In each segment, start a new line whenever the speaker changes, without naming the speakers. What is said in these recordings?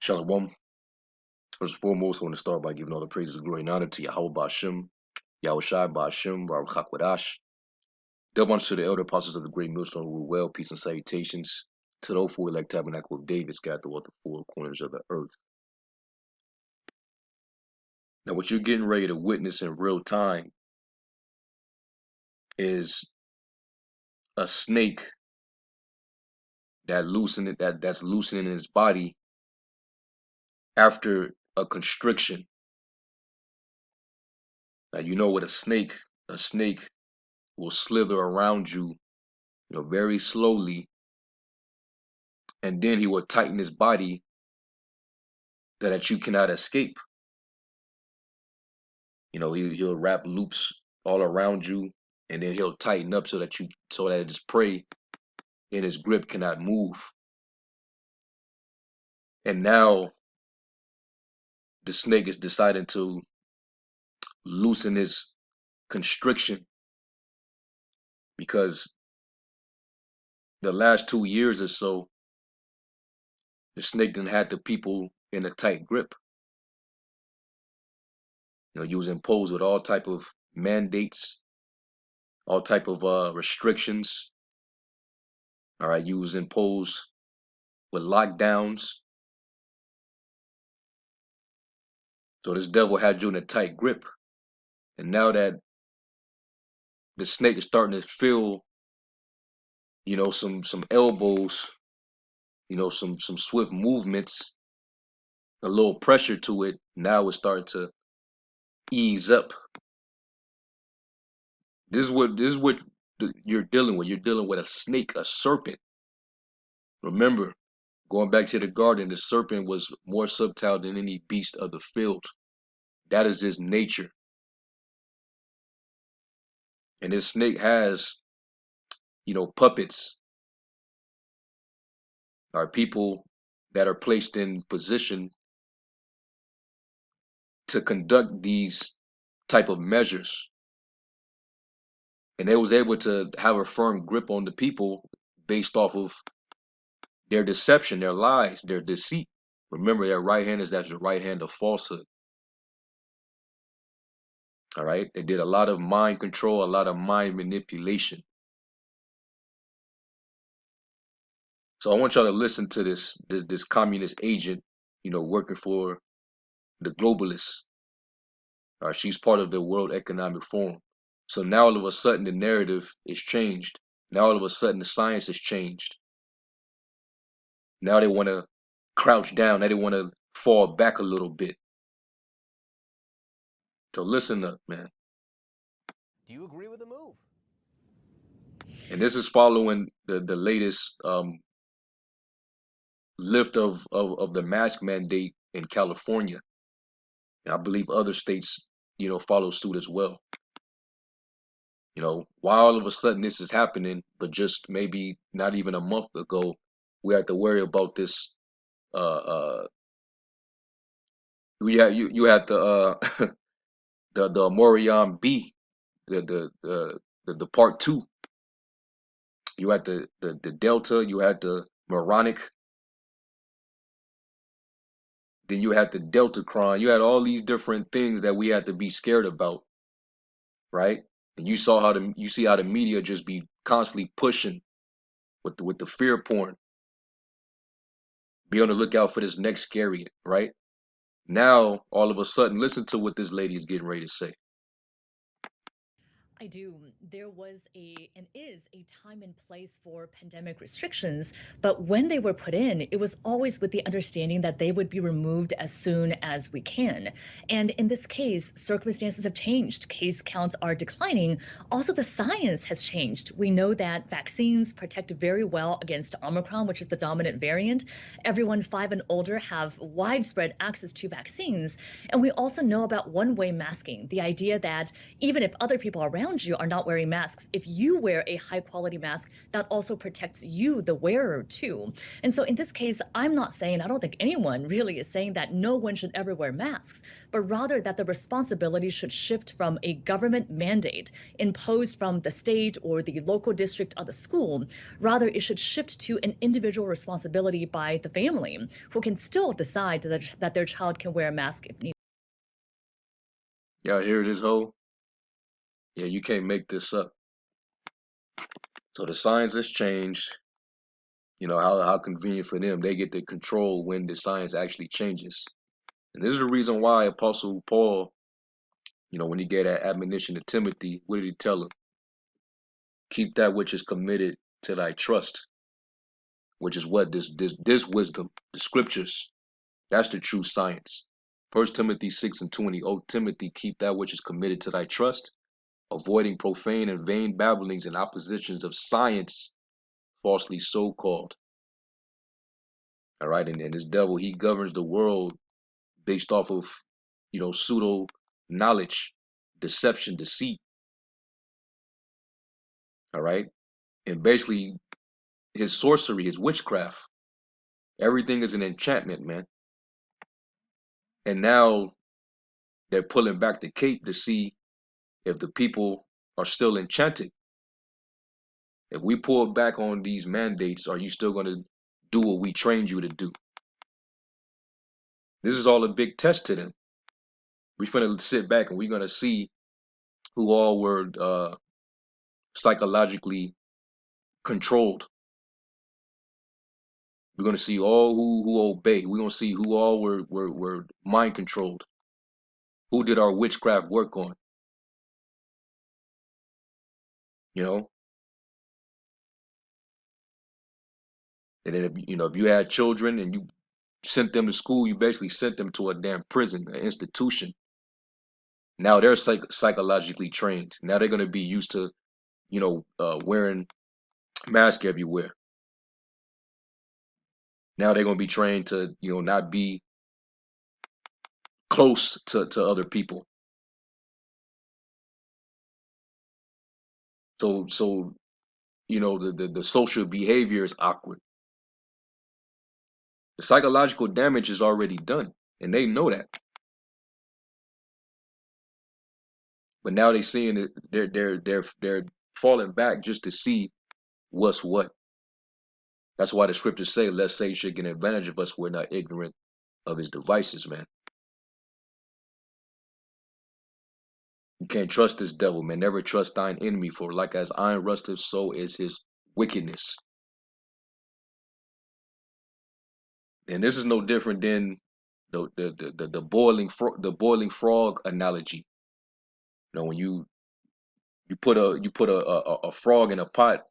Shalom. First and foremost, I want to start by giving all the praises, glory, and honor to Yahweh Ba'ashem, Yahweh Shai Ba'ashem, Baruch HaKodash. Double honor to the elder apostles of the great millstone who rule well, peace and salutations to the 04 elect tabernacle of David scattered throughout the four corners of the earth. Now, what you're getting ready to witness in real time is a snake that's loosening its body after a constriction. Now, you know what a snake will slither around you, very slowly, and then he will tighten his body that you cannot escape. He'll wrap loops all around you, and then he'll tighten up so that his prey in his grip cannot move. And now the snake is deciding to loosen his constriction because the last 2 years or so, the snake done had the people in a tight grip. You was imposed with all type of mandates, all type of restrictions. All right, you was imposed with lockdowns. So this devil had you in a tight grip. And now that the snake is starting to feel, some elbows, some swift movements, a little pressure to it, now it's starting to ease up. This is what you're dealing with. You're dealing with a snake, a serpent. Remember, going back to the garden, the serpent was more subtle than any beast of the field. That is his nature. And this snake has, puppets, are people that are placed in position to conduct these type of measures. And they was able to have a firm grip on the people based off of their deception, their lies, their deceit. Remember, their right hand that's the right hand of falsehood. All right. They did a lot of mind control, a lot of mind manipulation. So I want y'all to listen to this communist agent, working for the globalists. She's part of the World Economic Forum. So now all of a sudden the narrative is changed. Now all of a sudden the science has changed. Now they want to crouch down. Now they want to fall back a little bit. So listen up, man.
Do you agree with the move?
And this is following the latest lift of the mask mandate in California. And I believe other states, follow suit as well. Why all of a sudden this is happening, but just maybe not even a month ago, we had to worry about this. You had the the Morion B, the part 2. You had the Delta, you had the Moronic, then you had the Deltacron. You had all these different things that we had to be scared about, right? And you see how the media just be constantly pushing with the fear porn. Be on the lookout for this next scary, right? Now all of a sudden, listen to what this lady is getting ready to say.
I do. There was and is a time and place for pandemic restrictions, but when they were put in, it was always with the understanding that they would be removed as soon as we can. And in this case, circumstances have changed. Case counts are declining. Also, the science has changed. We know that vaccines protect very well against Omicron, which is the dominant variant. Everyone 5 and older have widespread access to vaccines. And we also know about one-way masking, the idea that even if other people around around you are not wearing masks, if you wear a high quality mask, that also protects you, the wearer, too. And so in this case, I'm not saying, I don't think anyone really is saying that no one should ever wear masks, but rather that the responsibility should shift from a government mandate imposed from the state or the local district of the school. Rather, it should shift to an individual responsibility by the family, who can still decide that their child can wear a mask if needed.
Y'all hear this whole? Yeah, you can't make this up. So the science has changed. You know, how convenient for them. They get to control when the science actually changes. And this is the reason why Apostle Paul, you know, when he gave that admonition to Timothy, what did he tell him? Keep that which is committed to thy trust, which is what this wisdom, the scriptures. That's the true science. 1 Timothy 6:20. O Timothy, keep that which is committed to thy trust, avoiding profane and vain babblings and oppositions of science, falsely so called. All right, and this devil, he governs the world based off of, you know, pseudo knowledge, deception, deceit. All right, and basically his sorcery, his witchcraft, everything is an enchantment, man. And now they're pulling back the cape to see if the people are still enchanted. If we pull back on these mandates, are you still going to do what we trained you to do? This is all a big test to them. We're going to sit back and we're going to see who all were psychologically controlled. We're going to see all who obey. We're going to see who all were mind controlled. Who did our witchcraft work on? You know? And then if you had children and you sent them to school, you basically sent them to a damn prison, an institution. Now they're psychologically trained. Now they're going to be used to, wearing masks everywhere. Now they're going to be trained to, not be close to other people. So the social behavior is awkward. The psychological damage is already done, and they know that. But now they're seeing it. They're falling back just to see what's what. That's why the scriptures say, "Lest Satan should get advantage of us. We're not ignorant of his devices, man." You can't trust this devil, man. Never trust thine enemy, for like as iron rusteth, so is his wickedness. And this is no different than the boiling frog analogy. When you put a frog in a pot,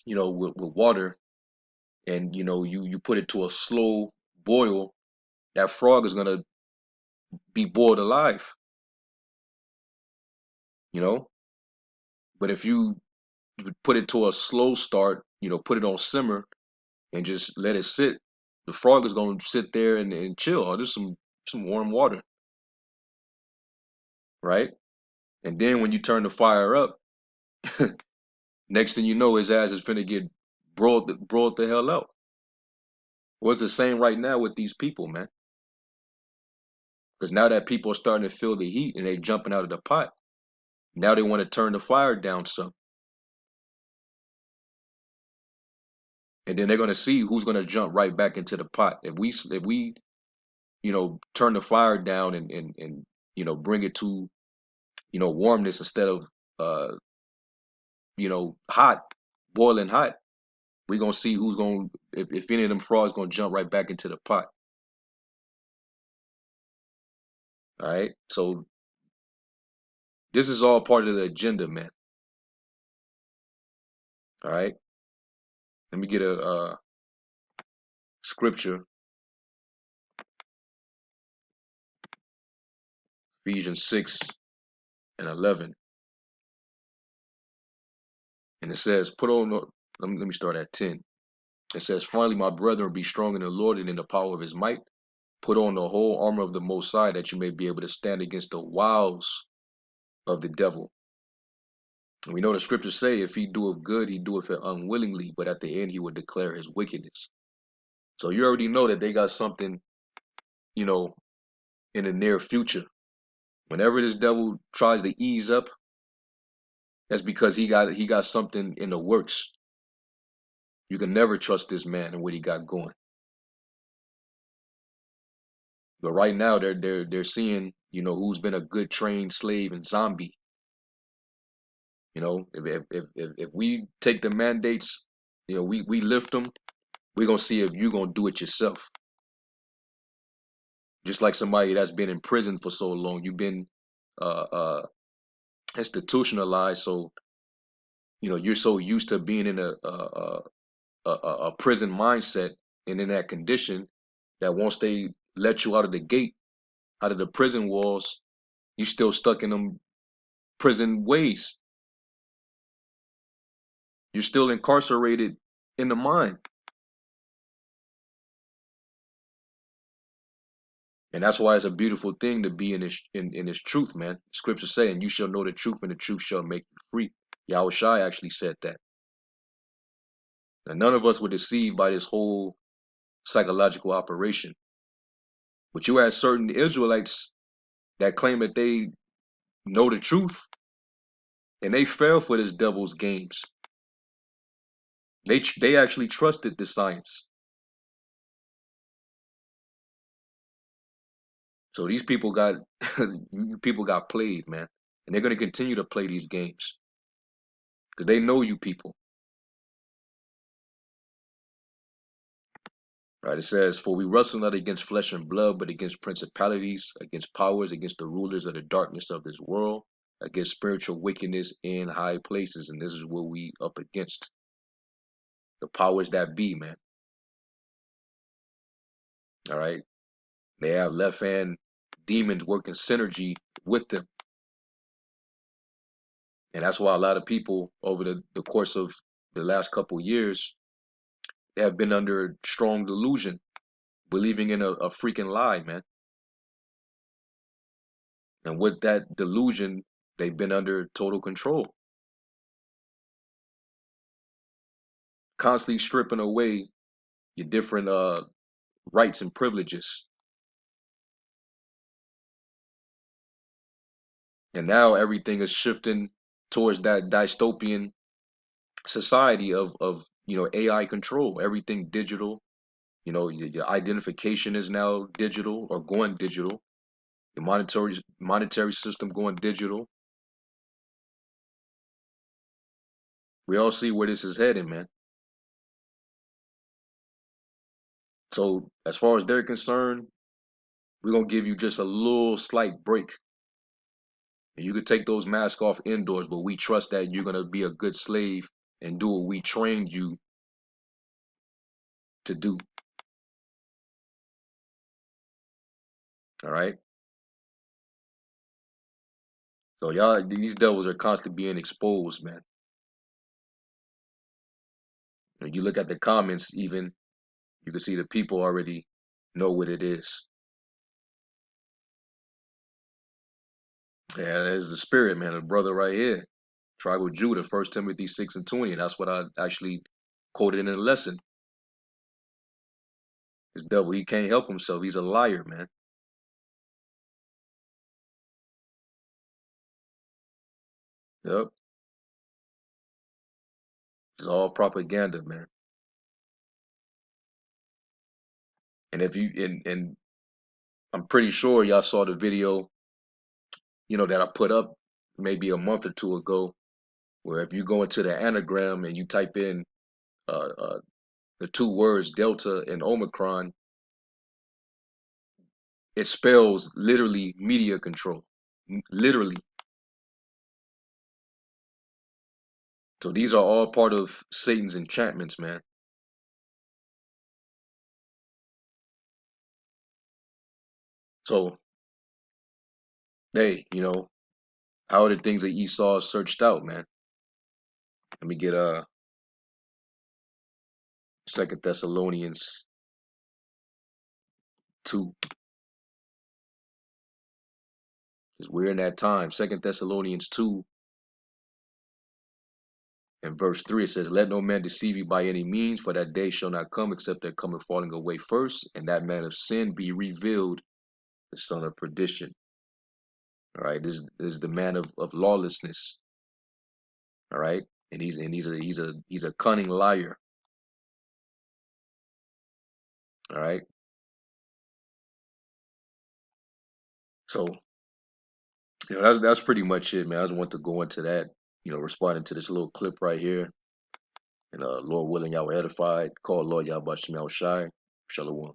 with water, and you put it to a slow boil, that frog is gonna be boiled alive. But if you put it to a slow start, put it on simmer and just let it sit, the frog is gonna sit there and chill. Oh, there's some warm water, right? And then when you turn the fire up, next thing you know, his ass is finna get broiled the hell out. Well, it's the same right now with these people, man. Because now that people are starting to feel the heat and they're jumping out of the pot, now they want to turn the fire down some. And then they're going to see who's going to jump right back into the pot. If we turn the fire down and bring it to warmness instead of hot, boiling hot, we're going to see who's going if any of them frogs going to jump right back into the pot. All right? So this is all part of the agenda, man. All right? Let me get a scripture. Ephesians 6:11. And it says, let me start at 10. It says, finally, my brethren, be strong in the Lord and in the power of his might. Put on the whole armor of the Most High, that you may be able to stand against the wiles of the devil. And we know the scriptures say if he doeth good, he doeth it unwillingly, but at the end he would declare his wickedness. So you already know that they got something, you know, in the near future. Whenever this devil tries to ease up, that's because he got something in the works. You can never trust this man and what he got going. But right now they're seeing, who's been a good trained slave and zombie. If we take the mandates, we lift them, we're gonna see if you're gonna do it yourself. Just like somebody that's been in prison for so long, you've been uh uh institutionalized, so you're so used to being in a prison mindset and in that condition that once they let you out of the gate, out of the prison walls, you still stuck in them prison ways. You're still incarcerated in the mind. And that's why it's a beautiful thing to be in this truth, man. Scripture saying, "You shall know the truth, and the truth shall make you free." Yahweh Shai actually said that. And none of us were deceived by this whole psychological operation. But you had certain Israelites that claim that they know the truth, and they fell for this devil's games. They actually trusted the science. So these people got people got played, man, and they're going to continue to play these games because they know you people. Right? It says, "For we wrestle not against flesh and blood, but against principalities, against powers, against the rulers of the darkness of this world, against spiritual wickedness in high places." And this is what we up against. The powers that be, man. All right. They have left hand demons working synergy with them. And that's why a lot of people over the course of the last couple of years have been under strong delusion, believing in a freaking lie, man. And with that delusion, they've been under total control, constantly stripping away your different rights and privileges. And now everything is shifting towards that dystopian society of AI control, everything digital. Your identification is now digital or going digital. Your monetary system going digital. We all see where this is heading, man. So as far as they're concerned, we're gonna give you just a little slight break. And you could take those masks off indoors, but we trust that you're gonna be a good slave and do what we trained you to do. All right. So y'all, these devils are constantly being exposed, man. When you look at the comments, even you can see the people already know what it is. Yeah, there's the spirit, man. The brother right here, tribal Judah, 1 Timothy 6:20. That's what I actually quoted in the lesson. This devil, he can't help himself. He's a liar, man. Yep, it's all propaganda, man. And if you and I'm pretty sure y'all saw the video, that I put up maybe a month or two ago, where if you go into the anagram and you type in uh, uh, the two words Delta and Omicron, it spells literally media control, literally. So these are all part of Satan's enchantments, man. So hey, how are the things that Esau searched out, man? Let me get 2 Thessalonians 2. Because we're in that time. 2 Thessalonians 2 In verse 3, it says, let no man deceive you by any means, for that day shall not come except there come a falling away first, and that man of sin be revealed, the son of perdition. All right, this is the man of lawlessness. All right, and he's a cunning liar. All right, so that's pretty much it, man. I just want to go into that, responding to this little clip right here, and Lord willing, y'all were edified. Call Lord Yahweh Shem Shai. Shalom.